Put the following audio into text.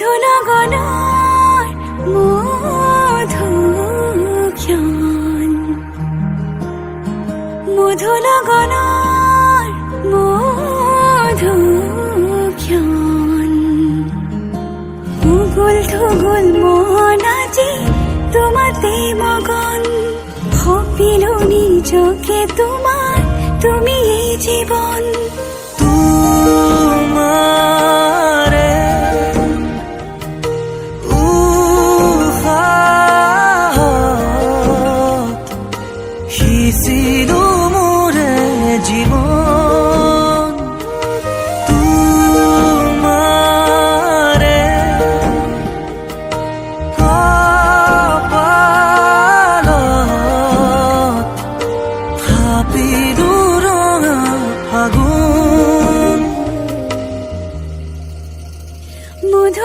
মধুনগনার মধুক্ষণ, মধুনগনার মধুক্ষণ। উগুল থুগুল মন আজি তোমাতে মগন, ভাবিলো নিজকে তোমার, তুমি এই জীবন।